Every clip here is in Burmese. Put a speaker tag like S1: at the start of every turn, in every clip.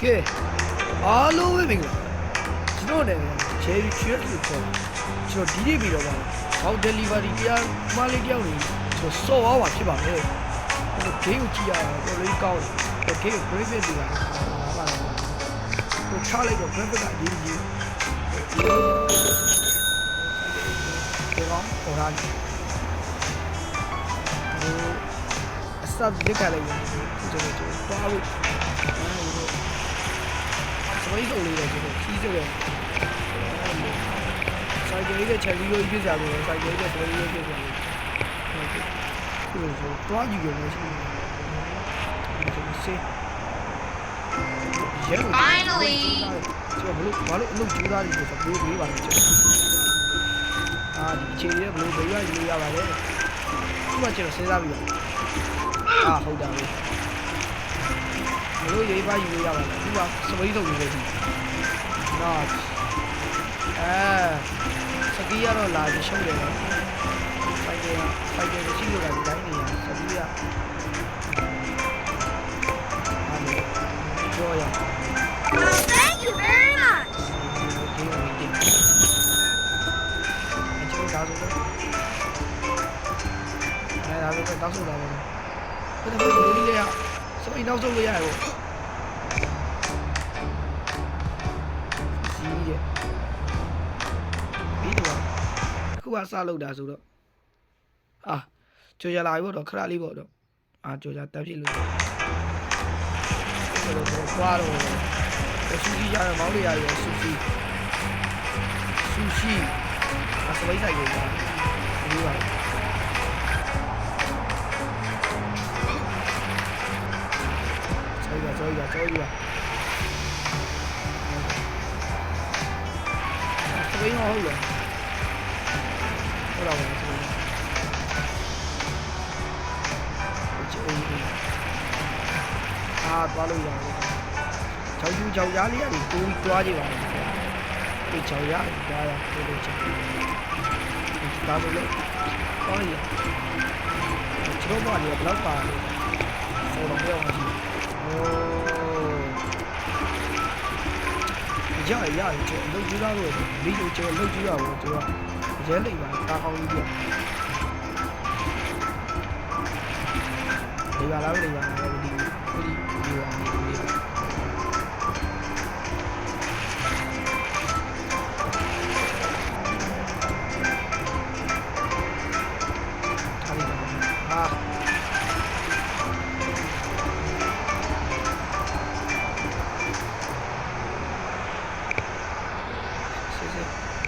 S1: ကဲအားလုံးပဲမင်္ဂလာကျွန်တော်လည်းချယ်ရီချွတ်လို့ခေါ်ကျွန်တော်ဒီနေ့ပြီးတော့ပါဟောက် delivery တရားမလေးတယောက်နေကျွန်တော်စော်သွားပါဖြစ်ပါမယ်ကျွန်တော်ဂိမ်းကိုကြည့်ရတော့တော်လေးကောင်းတယ်ဂိမ်းကို graphic တွေကပါကိုချလိုက်တော့ graphic ကအရေးကြီးဒီကောင်ဟိုထားအစပ်ဒီကလေးကိုကျွန်တော်တွားလို့ဝိတ်ကုန်လေးတော့ကျွန်တော်ခီးကြတယ်ဆိုင်ကလေးတဲ့ချက်ပြီးလို့ပြစ်ကြတယ်ဆိုင်ကလေးတဲ့တော်လေးပြစ်ကြတယ်ဟုတ်ကဲ့တွားကြည့်ရမယ်ရှိတယ်ကျွန်တော်စေး
S2: Finally
S1: ကျွန်တော်ဘာလို့အလုပ်ကြိုးစားနေလဲဆိုတော့ဘယ်လိုပါလဲကျွန်တော်ဒီအခြေလေးဘယ်လိုဘယ်ရယူရပါလဲခုမှကျွန်တော်စဉ်းစားပြီးတော့ဟုတ်တာပဲဘလို့ရေးပါယူရပါလားသူကစပိတ်ထုတ်နေတယ်ကြီးနော်စကီးကတော့လာပြီးရှုံးတယ်နော်ဖိုက်ကရှိလို့လည်းတိုင်းနေရစကီးကကြောရ
S2: Thank you very much
S1: ဒီလိုဒီအချို့ဒါဆိုတော့ဒါဆိုတော့တောက်ဆိုတာပဲဘယ်လိုလုပ်လဲစပိတ်နောက်ဆုံးလို့ရတယ်ပေါ့ခုကစလောက်တာဆိုတော့ကြော်ကြလာပြီပေါ့တော့ခရလေးပေါ့တော့ကြော်ကြတက်ဖြစ်လို့ဆိုတော့သွားတော့ဆူရှီရတော့မောင်းလေးရတယ်ဆူရှီစပိတ်ဆိုင်ကိုပါဒီပါကြော်ရစပိတ်ဟုတ်လားဟုတ်ပါဘူးသွားလို့ရတယ်ကြောက်ကြားလေးကနေတိုးပြီးတွားကြည့်ပါဦးဒီကြောက်ရတယ်တွားရတိုးလို့ချက်ဒါဆိုလို့တွားရကျွန်တော်ကလည်းဘလောက်ပါလဲဆိုတော့ပြောအောင်ကြည့်ရတယ်ကျွန်တော်လုပ်ကြည့်တော့ဗီဒီယိုကျွန်တော်လုပ်ကြည့်ရအောင်ကျွန်တော်ရဲလိမ့်ပါတာကောင်းကြီးပြဒီပါလားဒီပါလားဒီပါ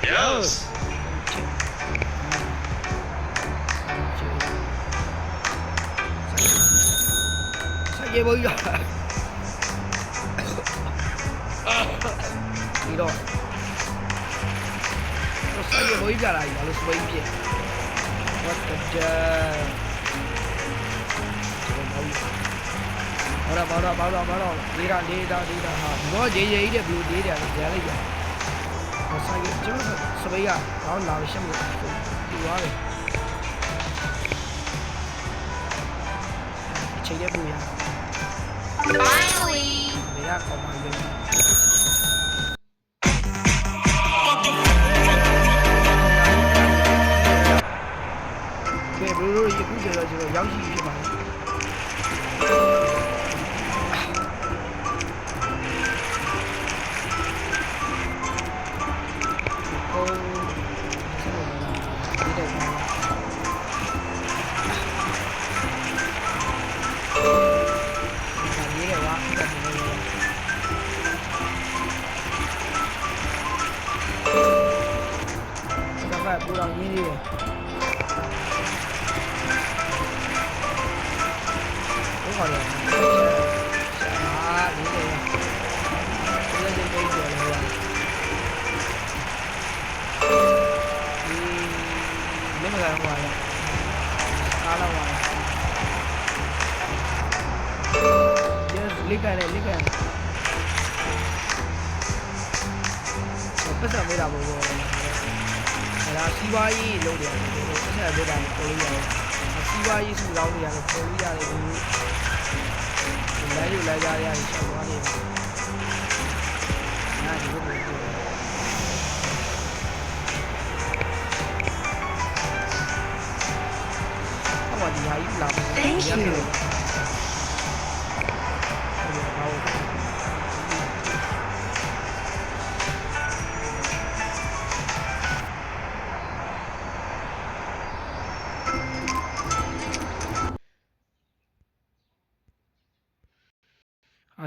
S3: Yes.
S1: Saya baru ya. Ini terus saya baru ya lagi, harus baik je. What the Baru. Dia. Ha. Gua je dia blue dia lagi. Saya cuma sebagai tahun lalu saya dua kali. Cakap punya.
S2: Finally
S1: Mereka komando. Okay, bro, ini pun jelas yang sih macam mana? Kurang ini dia. Đúng rồi. Đi đây. Đi lên đây rồi là. Đi nếu mà ra ngoài là khá là ngoài. Yes, click này. Bây giờ mới đào rồi. Làစီးပွားရေးလုပ်တယ်ဆက်ဆက်ပေးတာပေါ်လို့ရတယ်စီးပွားရေးစုလောင်းနေရတယ်ပေါ်လို့ရတယ်ဘူးလဲရရရှောက်သွားနေတယ် တာပေါ့
S2: Thank you.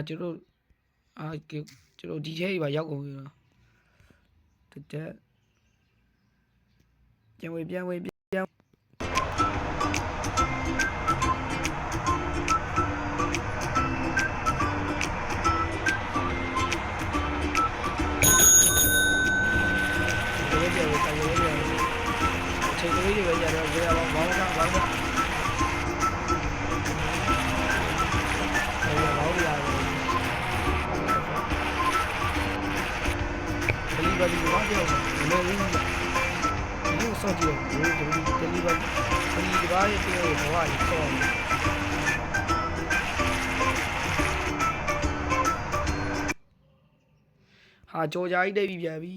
S1: ကျွန်တော်ဒီထဲကြီးပါရောက်ကုန်ပြီနော်တက်ပြန်ဝင်ပြန်ဝင်ပြန်ချိန်ကလေးတွေပဲကြတော့ကြရအောင်ဘာလို့ဘာလို့ဘာဒီဘာပြောလဲဒီလိုစောကြည့်ဒီဒီဘာဒီဘာရဲ့ပြောဘဝကြီးဆောဟာကြော်ကြကြီးတိတ်ပြီးပြန်ပြီ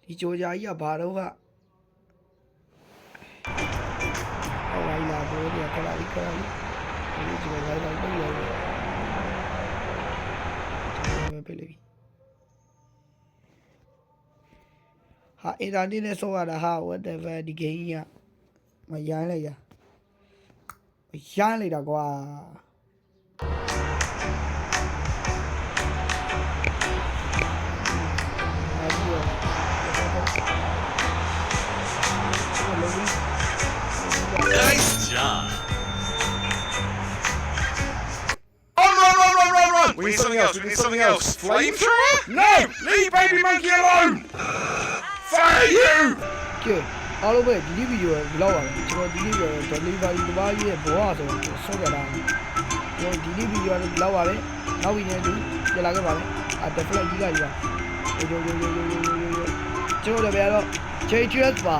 S1: ဒီကြော်ကြကြီးကဘာတော့ကဟောဝိုင်းလာတော့ဒီကလာဒီကြော်ကြကြီးတော့ပြည့်ရတယ်ပဲလေဟာအင်တာနက်နဲ့ဆောရတာဟာ whatever ဒီ game ကြီးကမရိုင်းလိုက်ရရိုင်းလိုက်တာကွာ
S3: Nice job. We need something else. We need something else. Flamethrower? No! Leave baby monkey alone! Fire you!
S1: ကဲအားလုံးပဲဒီဗီဒီယိုကိုလောက်ပါမယ်ကျွန်တော်ဒီဗီဒီယိုကို delivery တပါးရဲ့ဘောဟာဆိုတော့ဆော့ကြတာကျွန်တော်ဒီဗီဒီယိုကိုလောက်ပါပဲနောက်ဗီဒီယိုနဲ့ကြလာခဲ့ပါမယ်deflect ကြီးကကြီးပါကျွန်တော်တို့ပဲတော့ JHS ပါ